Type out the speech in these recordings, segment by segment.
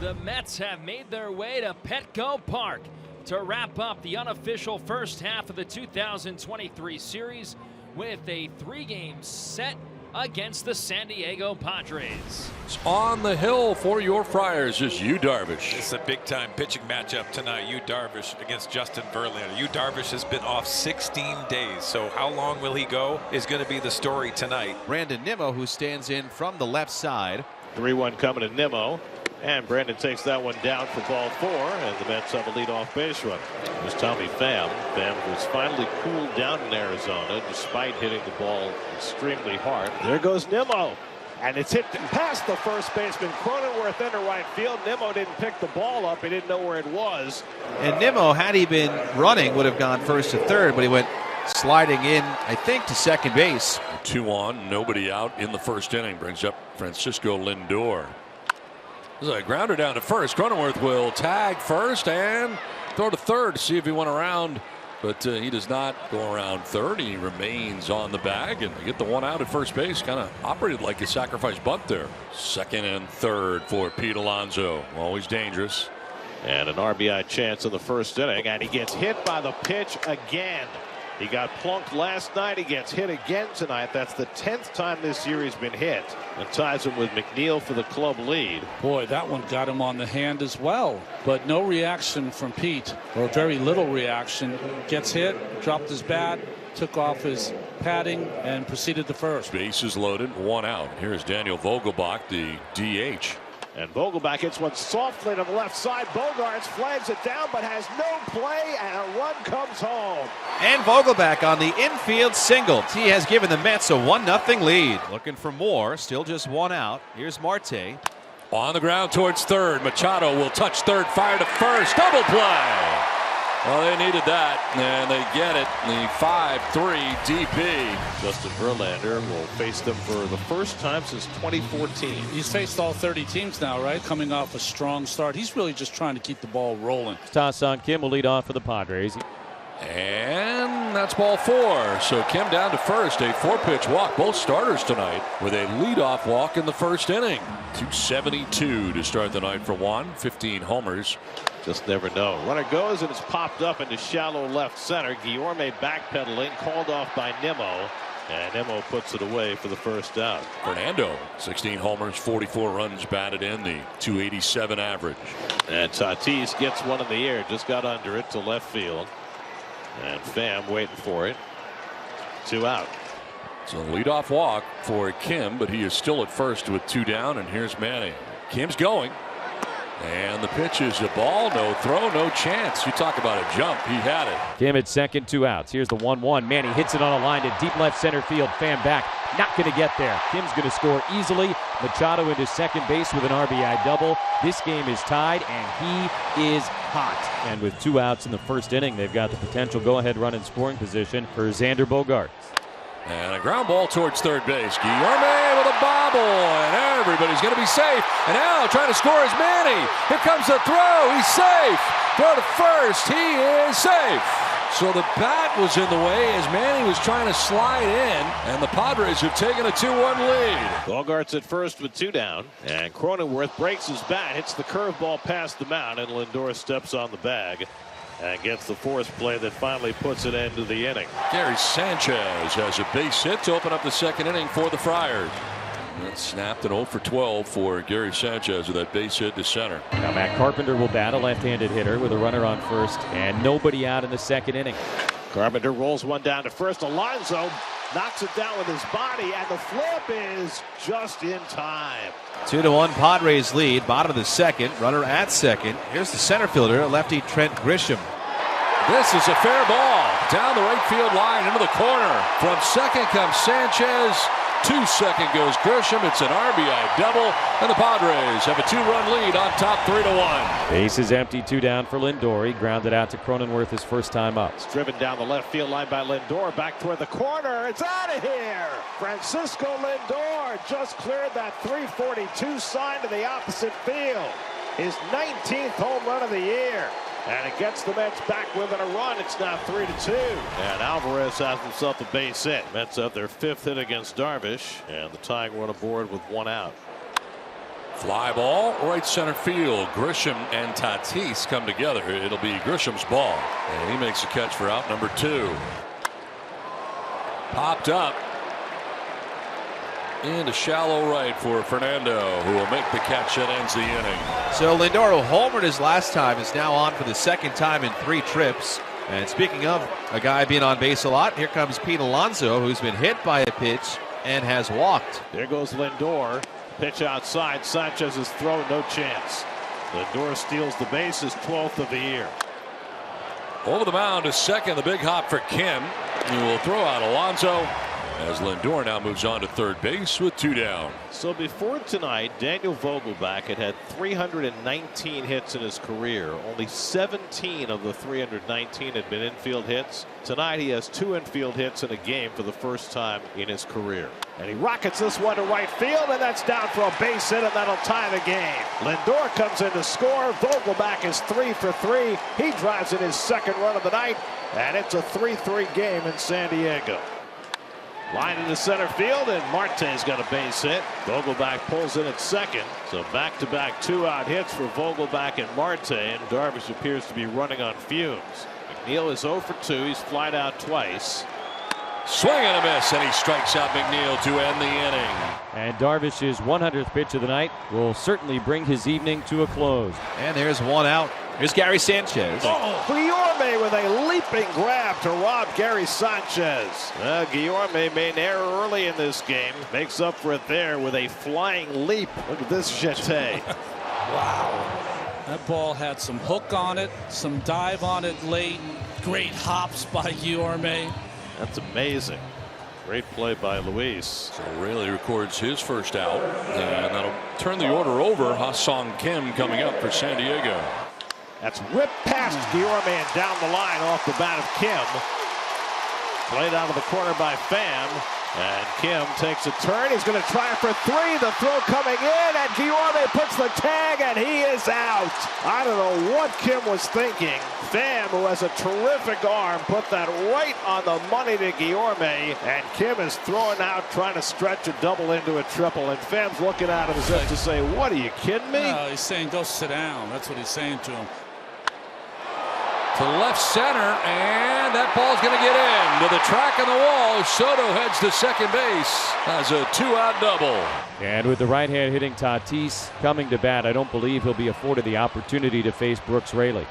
The Mets have made their way to Petco Park to wrap up the unofficial first half of the 2023 series with a 3-game set against the San Diego Padres. On the hill for your Friars is Yu Darvish. It's a big-time pitching matchup tonight. Yu Darvish against Justin Verlander. Yu Darvish has been off 16 days, so how long will he go is going to be the story tonight. Brandon Nimmo, who stands in from the left side. 3-1 coming to Nimmo. And Brandon takes that one down for ball 4, and the Mets have a leadoff base runner. There's Tommy Pham. Pham was finally cooled down in Arizona despite hitting the ball extremely hard. There goes Nimmo. And it's hit past the first baseman. Cronenworth into right field. Nimmo didn't pick the ball up. He didn't know where it was. And Nimmo, had he been running, would have gone first to third, but he went sliding in, I think, to second base. 2 on, nobody out in the first inning. Brings up Francisco Lindor. This is a grounder down to first. Cronenworth will tag first and throw to third to see if he went around, but he does not go around third. He remains on the bag, and they get the one out at first base. Kind of operated like a sacrifice bunt there. Second and third for Pete Alonso. Always dangerous. And an RBI chance in the first inning, and he gets hit by the pitch again. He got plunked last night. He gets hit again tonight. That's the 10th time this year he's been hit, and ties him with McNeil for the club lead. Boy, that one got him on the hand as well, but no reaction from Pete, or very little reaction. Gets hit, dropped his bat, took off his padding, and proceeded to first. Bases loaded, 1 out. Here's Daniel Vogelbach, the DH. And Vogelbach hits one softly to the left side. Bogarts flags it down, but has no play, and a run comes home. And Vogelbach on the infield single. He has given the Mets a 1-0 lead. Looking for more, still just 1 out. Here's Marte. On the ground towards third. Machado will touch third, fire to first. Double play. Well, they needed that, and they get it. The 5-3 DP. Justin Verlander will face them for the first time since 2014. He's faced all 30 teams now, right? Coming off a strong start. He's really just trying to keep the ball rolling. Ta-Son Kim will lead off for the Padres. And that's ball 4. So Kim down to first. A 4-pitch walk. Both starters tonight with a leadoff walk in the first inning. 272 to start the night for Juan. 15 homers. Just never know. Runner goes, and it's popped up into shallow left center. Guillorme backpedaling, called off by Nimmo. And Nimmo puts it away for the first out. Fernando, 16 homers, 44 runs batted in, the 287 average. And Tatis gets one in the air, just got under it to left field. And Pham waiting for it. 2 out. It's a leadoff walk for Kim, but he is still at first with 2 down, and here's Manny. Kim's going. And the pitch is a ball, no throw, no chance. You talk about a jump, he had it. Kim at second, 2 outs. Here's the 1-1. Manny hits it on a line to deep left center field. Pham back, not going to get there. Kim's going to score easily. Machado into second base with an RBI double. This game is tied, and he is hot. And with 2 outs in the first inning, they've got the potential go-ahead run in scoring position for Xander Bogaerts. And a ground ball towards third base. Guillorme with a bobble, and everybody's going to be safe. And now trying to score is Manny. Here comes the throw. He's safe. Throw to first. He is safe. So the bat was in the way as Manny was trying to slide in, and the Padres have taken a 2-1 lead. Bogarts at first with 2 down, and Cronenworth breaks his bat, hits the curveball past the mound, and Lindor steps on the bag and gets the force play that finally puts an end to the inning. Gary Sanchez has a base hit to open up the second inning for the Friars. That snapped an 0 for 12 for Gary Sanchez with that base hit to center. Now Matt Carpenter will bat, a left-handed hitter with a runner on first and nobody out in the second inning. Carpenter rolls one down to first. Alonso knocks it down with his body, and the flip is just in time. 2-1 Padres lead, bottom of the second. Runner at second. Here's the center fielder, lefty Trent Grisham. This is a fair ball down the right field line into the corner. From second comes Sanchez. To second goes Grisham. It's an RBI double, and the Padres have a 2-run lead on top 3-1. Base is empty, 2 down for Lindor. He grounded out to Cronenworth his first time up. It's driven down the left field line by Lindor, back toward the corner. It's out of here. Francisco Lindor just cleared that 342 sign to the opposite field. His 19th home run of the year. And it gets the Mets back within a run. It's now 3-2. And Alvarez has himself a base hit. Mets have their 5th hit against Darvish, and the tying run aboard with 1 out. Fly ball, right center field. Grisham and Tatis come together. It'll be Grisham's ball. And he makes a catch for out number 2. Popped up into shallow right for Fernando, who will make the catch that ends the inning. So Lindor, who homered his last time, is now on for the second time in 3 trips. And speaking of a guy being on base a lot, here comes Pete Alonso, who's been hit by a pitch and has walked. There goes Lindor. Pitch outside. Sanchez's throw, no chance. Lindor steals the base, his 12th of the year. Over the mound to second, the big hop for Kim. He will throw out Alonso as Lindor now moves on to third base with 2 down. So before tonight, Daniel Vogelbach had 319 hits in his career. Only 17 of the 319 had been infield hits. Tonight he has 2 infield hits in a game for the first time in his career. And he rockets this one to right field, and that's down for a base hit, and that'll tie the game. Lindor comes in to score. Vogelbach is 3 for 3. He drives in his second run of the night, and it's a 3-3 game in San Diego. Line into center field, and Marte's got a base hit. Vogelbach pulls in at second. So back-to-back 2-out hits for Vogelbach and Marte, and Darvish appears to be running on fumes. McNeil is 0 for 2. He's flied out twice. Swing and a miss, and he strikes out McNeil to end the inning. And Darvish's 100th pitch of the night will certainly bring his evening to a close. And there's 1 out. Here's Gary Sanchez. Guillorme with a leaping grab to rob Gary Sanchez. Guillorme made an error early in this game. Makes up for it there with a flying leap. Look at this jeté. Wow. That ball had some hook on it, some dive on it late. Great hops by Guillorme. That's amazing. Great play by Luis. So Raley records his first out, and that'll turn the order over. Ha-Sung Kim coming up for San Diego. That's whipped past Guillorme and down the line off the bat of Kim. Played out of the corner by Pham. And Kim takes a turn. He's going to try for 3. The throw coming in, and Guillorme puts the tag, and he is out. I don't know what Kim was thinking. Pham, who has a terrific arm, put that right on the money to Guillorme, and Kim is throwing out, trying to stretch a double into a triple, and Pham's looking at him as if to say, what, are you kidding me? No, he's saying go sit down. That's what he's saying to him. To left center, and that ball's going to get in. To the track on the wall, Soto heads to second base as a 2-out double. And with the right hand hitting Tatis coming to bat, I don't believe he'll be afforded the opportunity to face Brooks Raley.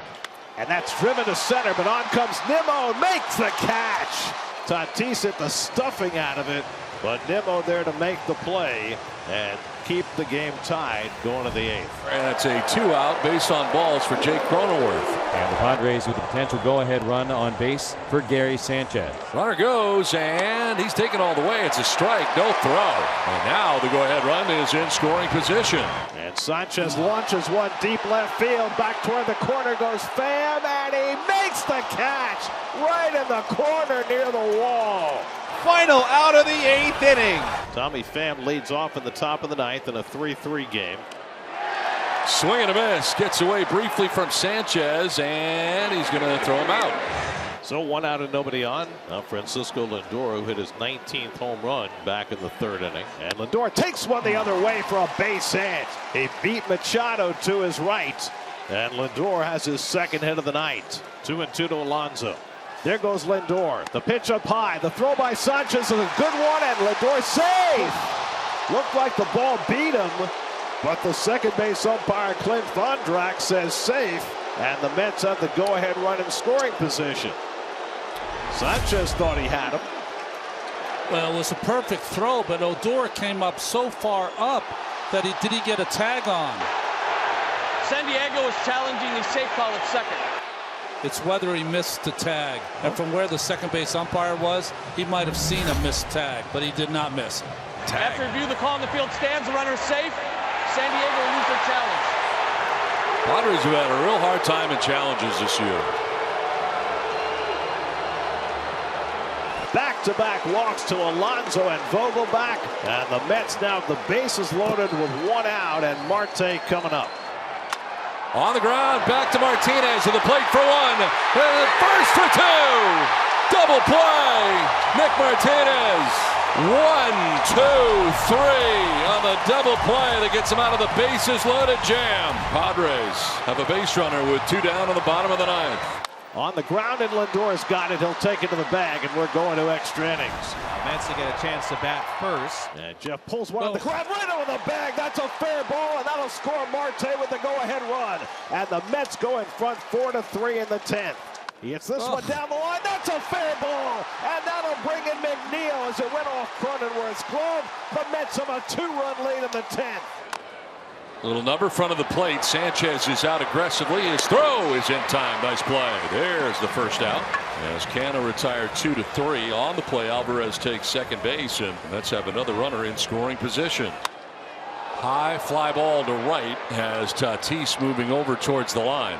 And that's driven to center, but on comes Nimmo and makes the catch. Tatis hit the stuffing out of it, but Nimmo there to make the play and keep the game tied going to the 8th. And it's a 2-out based on balls for Jake Cronenworth. And the Padres with a potential go-ahead run on base for Gary Sanchez. Runner goes, and he's taken all the way. It's a strike, no throw. And now the go-ahead run is in scoring position. And Sanchez launches one deep left field. Back toward the corner goes Pham, and he makes the catch right in the corner near the wall. Final out of the 8th inning. Tommy Pham leads off in the top of the 9th in a 3-3 game. Swing and a miss. Gets away briefly from Sanchez, and he's going to throw him out. So 1 out and nobody on. Now Francisco Lindor, who hit his 19th home run back in the 3rd inning. And Lindor takes one the other way for a base hit. He beat Machado to his right. And Lindor has his 2nd hit of the night. 2-2 to Alonso. There goes Lindor. The pitch up high. The throw by Sanchez is a good one, and Lindor safe. Looked like the ball beat him, but the second base umpire, Clint Vondrak, says safe, and the Mets have the go-ahead run in scoring position. Sanchez thought he had him. Well, it was a perfect throw, but Odor came up so far up that did he get a tag on? San Diego is challenging the safe call at second. It's whether he missed the tag. And from where the second base umpire was, he might have seen a missed tag, but he did not miss it. After review, the call on the field stands. The runner safe. San Diego will lose their challenge. Padres have had a real hard time in challenges this year. Back-to-back walks to Alonso and Vogelbach. And the Mets now have the bases loaded with 1 out, and Marte coming up. On the ground, back to Martinez to the plate for 1. And first for 2. Double play. Nick Martinez 1, 2, 3 on the double play that gets him out of the bases loaded jam. Padres have a base runner with 2 down in the bottom of the 9th. On the ground, and Lindor's got it. He'll take it to the bag, and we're going to extra innings. Mets will get a chance to bat first. And Jeff pulls one on the ground right over the bag. That's a fair ball, and that'll score Marte with the go-ahead run. And the Mets go in front 4-3 in the 10th. He hits this one down the line. That's a fair ball, and that'll bring in McNeil as it went off Cronenworth's glove. The Mets have a 2-run lead in the 10th. Little number front of the plate. Sanchez is out aggressively. His throw is in time. Nice play. There's the first out. As Cano retired 2-3 on the play, Alvarez takes second base, and let's have another runner in scoring position. High fly ball to right has Tatis moving over towards the line.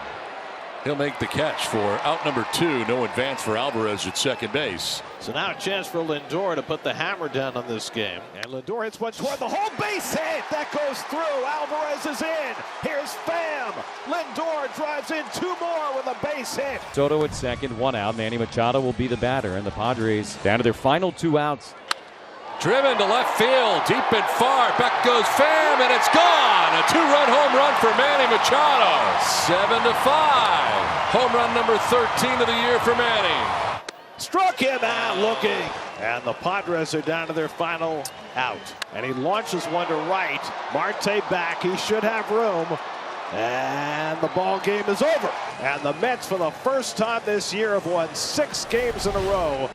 He'll make the catch for out number 2. No advance for Alvarez at second base. So now a chance for Lindor to put the hammer down on this game. And Lindor hits one toward the home base hit. That goes through. Alvarez is in. Here's Pham. Lindor drives in 2 more with a base hit. Soto at second, 1 out. Manny Machado will be the batter, and the Padres down to their final 2 outs. Driven to left field, deep and far. Back goes Pham, and it's gone. A 2-run home run for Manny Machado. 7-5. Home run number 13 of the year for Manny. Struck him out looking. And the Padres are down to their final out. And he launches one to right. Marte back. He should have room. And the ball game is over. And the Mets, for the first time this year, have won 6 games in a row.